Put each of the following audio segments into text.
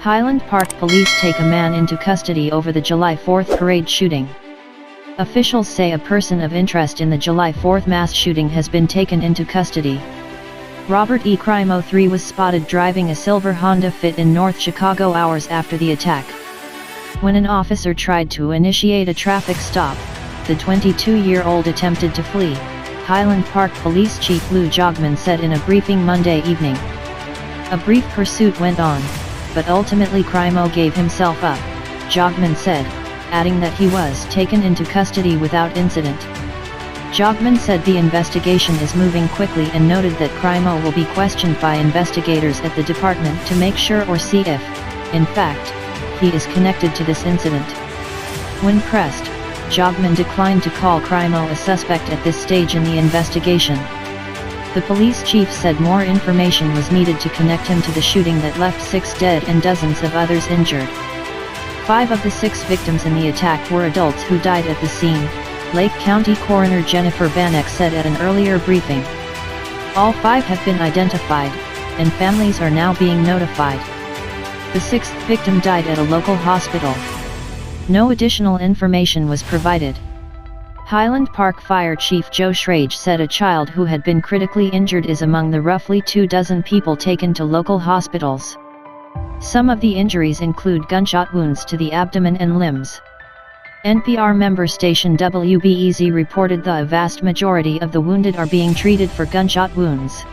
Highland Park police take a man into custody over the July 4th parade shooting. Officials say a person of interest in the July 4th mass shooting has been taken into custody. Robert Crimo III was spotted driving a silver Honda Fit in North Chicago hours after the attack. When an officer tried to initiate a traffic stop, the 22-year-old attempted to flee, Highland Park Police Chief Lou Jogmen said in a briefing Monday evening. A brief pursuit went on, but ultimately Crimo gave himself up, Jogmen said, adding that he was taken into custody without incident. Jogmen said the investigation is moving quickly and noted that Crimo will be questioned by investigators at the department to make sure or see if, in fact, he is connected to this incident. When pressed, Jogmen declined to call Crimo a suspect at this stage in the investigation. The police chief said more information was needed to connect him to the shooting that left 6 dead and dozens of others injured. 5 of the 6 victims in the attack were adults who died at the scene, Lake County Coroner Jennifer Bannock said at an earlier briefing. All 5 have been identified, and families are now being notified. The 6th victim died at a local hospital. No additional information was provided. Highland Park Fire Chief Joe Schrage said a child who had been critically injured is among the roughly 24 people taken to local hospitals. Some of the injuries include gunshot wounds to the abdomen and limbs. NPR member station WBEZ reported the vast majority of the wounded are being treated for gunshot wounds.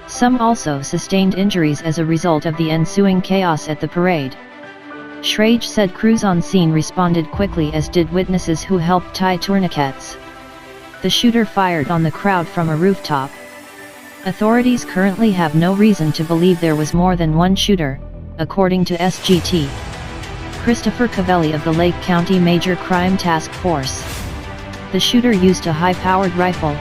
Some also sustained injuries as a result of the ensuing chaos at the parade. Schrage said crews on scene responded quickly, as did witnesses who helped tie tourniquets. The shooter fired on the crowd from a rooftop. Authorities currently have no reason to believe there was more than one shooter, according to SGT. Christopher Cavelli of the Lake County Major Crime Task Force. The shooter used a high-powered rifle,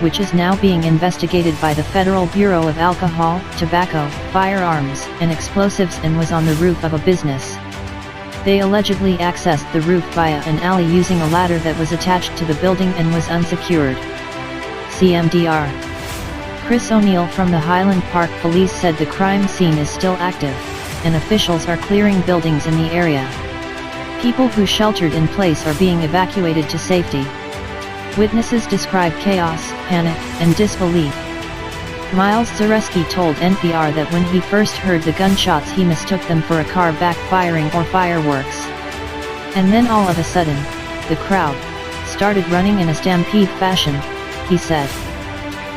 which is now being investigated by the Federal Bureau of Alcohol, Tobacco, Firearms, and Explosives, and was on the roof of a business. They allegedly accessed the roof via an alley using a ladder that was attached to the building and was unsecured. CMDR. Chris O'Neill from the Highland Park Police said the crime scene is still active, and officials are clearing buildings in the area. People who sheltered in place are being evacuated to safety. Witnesses describe chaos, panic, and disbelief. Miles Zareski told NPR that when he first heard the gunshots he mistook them for a car backfiring or fireworks. And then all of a sudden, the crowd started running in a stampede fashion, he said.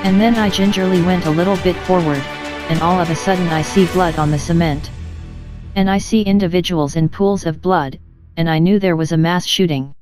And then I gingerly went a little bit forward, and all of a sudden I see blood on the cement. And I see individuals in pools of blood, and I knew there was a mass shooting.